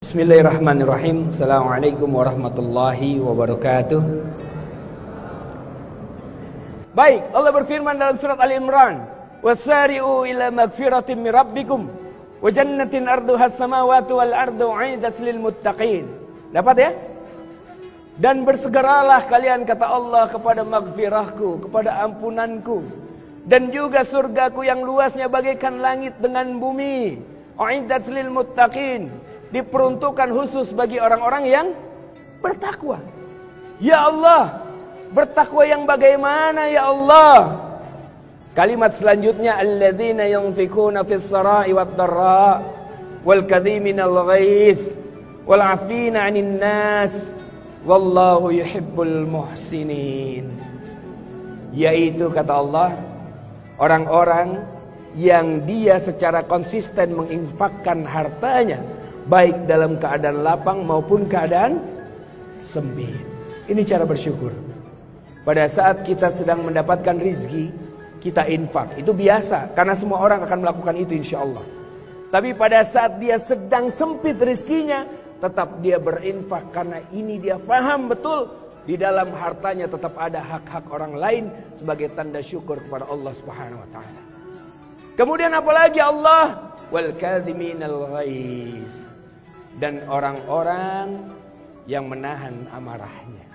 Bismillahirrahmanirrahim. Assalamualaikum warahmatullahi wabarakatuh. Baik, Allah berfirman dalam surat Al-Imran, "Wasari'u ila magfiratin min rabbikum wa jannatin arduha as-samawati wal ardu 'iddat lil muttaqin." Dapat ya? Dan bersegeralah kalian, kata Allah, kepada magfirahku, kepada ampunanku, dan juga surgaku yang luasnya bagaikan langit dengan bumi. 'Iddat lil muttaqin, diperuntukkan khusus bagi orang-orang yang bertakwa. Ya Allah, bertakwa yang bagaimana ya Allah? Kalimat selanjutnya, alladzina yunfikuna fis sarai wad dharra wal kadhiminal ghaiz wal 'afina 'anil nas wallahu yuhibbul muhsinin. Yaitu, kata Allah, orang-orang yang dia secara konsisten menginfakkan hartanya, baik dalam keadaan lapang maupun keadaan sempit. Ini cara bersyukur. Pada saat kita sedang mendapatkan rizki, kita infak. Itu biasa, karena semua orang akan melakukan itu insya Allah. Tapi pada saat dia sedang sempit rizkinya, tetap dia berinfak. Karena ini dia faham betul, di dalam hartanya tetap ada hak-hak orang lain sebagai tanda syukur kepada Allah Subhanahu wa ta'ala. Kemudian apalagi Allah? Wal kadhiminal ghaiz, dan orang-orang yang menahan amarahnya.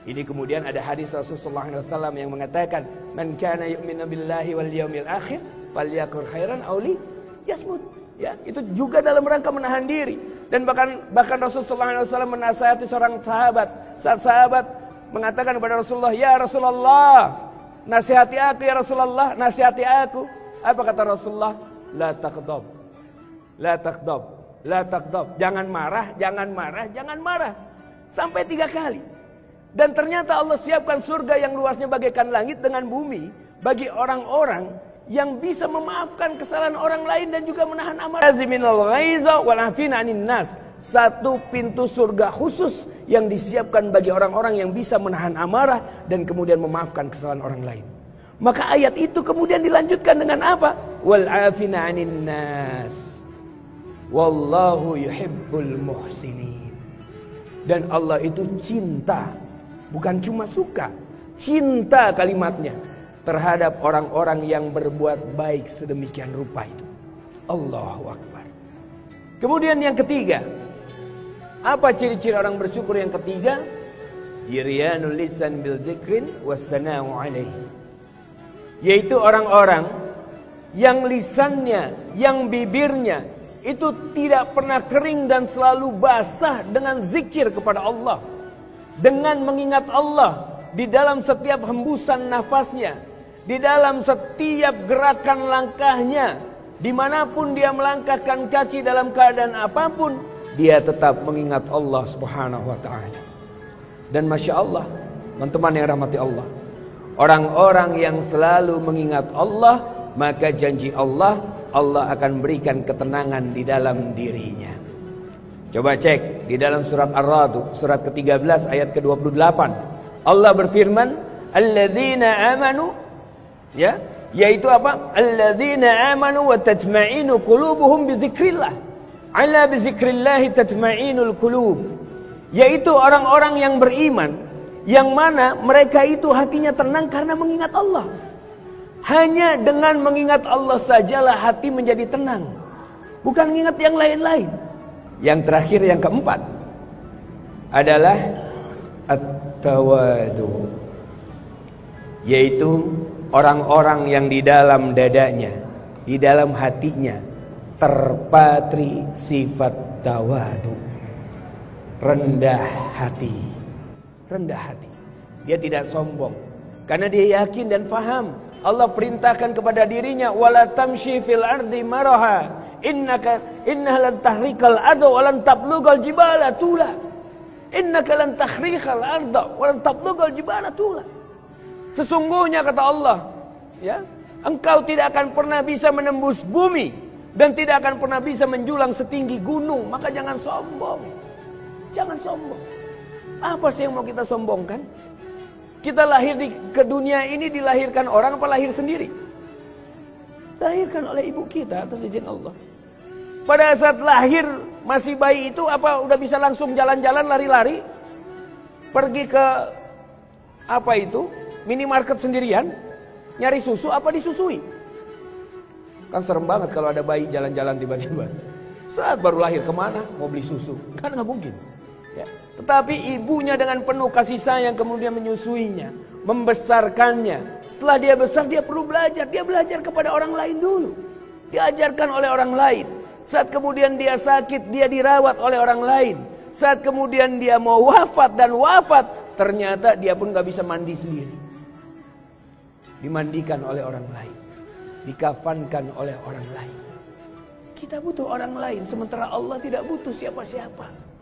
Ini kemudian ada hadis Rasulullah SAW yang mengatakan, "Man kana yu'minu billahi wal yawmil akhir falyakul khairan aw liyasmut." Ya, itu juga dalam rangka menahan diri. Dan bahkan Rasulullah SAW menasihati seorang sahabat. Saat sahabat mengatakan kepada Rasulullah, "Ya Rasulullah, nasihati aku ya Rasulullah, nasihati aku." Apa kata Rasulullah? La taghdab. La taghdab. La taghdab, jangan marah, jangan marah, jangan marah. Sampai 3 kali. Dan ternyata Allah siapkan surga yang luasnya bagaikan langit dengan bumi bagi orang-orang yang bisa memaafkan kesalahan orang lain dan juga menahan amarah. Aziminal ghaiza wal 'afina 'anil nas. Satu pintu surga khusus yang disiapkan bagi orang-orang yang bisa menahan amarah dan kemudian memaafkan kesalahan orang lain. Maka ayat itu kemudian dilanjutkan dengan apa? Wal 'afina 'anil nas. Wallahu yuhibbul muhsinin. Dan Allah itu cinta, bukan cuma suka, cinta kalimatnya terhadap orang-orang yang berbuat baik sedemikian rupa itu. Allahu Akbar. Kemudian yang ketiga, apa ciri-ciri orang bersyukur yang ketiga? Yiryanul lisan bil dzikrin wassana'u alaihi. Yaitu orang-orang yang lisannya, yang bibirnya itu tidak pernah kering dan selalu basah dengan zikir kepada Allah, dengan mengingat Allah di dalam setiap hembusan nafasnya, di dalam setiap gerakan langkahnya, dimanapun dia melangkahkan kaki dalam keadaan apapun, dia tetap mengingat Allah Subhanahu wa ta'ala. Dan Masya Allah, teman-teman yang rahmati Allah, orang-orang yang selalu mengingat Allah, maka janji Allah akan berikan ketenangan di dalam dirinya. Coba cek di dalam surat Ar-Ra'd, surat ke-13 ayat ke-28. Allah berfirman, "Alladzina amanu", ya, yaitu apa? "Alladzina amanu wa tatma'inu qulubuhum bi dzikrillah." Ala bi dzikrillah tatma'inul qulub. Yaitu orang-orang yang beriman, yang mana mereka itu hatinya tenang karena mengingat Allah. Hanya dengan mengingat Allah sajalah hati menjadi tenang, bukan mengingat yang lain-lain. Yang terakhir, yang keempat adalah at-tawadu, yaitu orang-orang yang di dalam dadanya, di dalam hatinya terpatri sifat tawadu, rendah hati. Rendah hati. Dia tidak sombong karena dia yakin dan faham Allah perintahkan kepada dirinya, wala tamshi fil ardi maraha innaka lan tahrikal arda wa lan tablughal jibala tula. Innaka lan tahrikal arda wa lan tablughal jibala tula. Sesungguhnya, kata Allah, ya, engkau tidak akan pernah bisa menembus bumi dan tidak akan pernah bisa menjulang setinggi gunung. Maka jangan sombong. Jangan sombong. Apa sih yang mau kita sombongkan? Kita lahir ke dunia ini dilahirkan orang apa lahir sendiri? Dilahirkan oleh ibu kita atas izin Allah. Pada saat lahir masih bayi itu apa udah bisa langsung jalan-jalan lari-lari? Pergi ke apa itu? Minimarket sendirian? Nyari susu apa disusui? Kan serem banget kalau ada bayi jalan-jalan tiba-tiba. Saat baru lahir kemana? Mau beli susu? Kan nggak mungkin. Ya. Tetapi ibunya dengan penuh kasih sayang kemudian menyusuinya, membesarkannya. Setelah dia besar dia perlu belajar. Dia belajar kepada orang lain dulu. Diajarkan oleh orang lain. Saat kemudian dia sakit, dia dirawat oleh orang lain. Saat kemudian dia mau wafat dan wafat, ternyata dia pun gak bisa mandi sendiri. Dimandikan oleh orang lain. Dikafankan oleh orang lain. Kita butuh orang lain, sementara Allah tidak butuh siapa-siapa.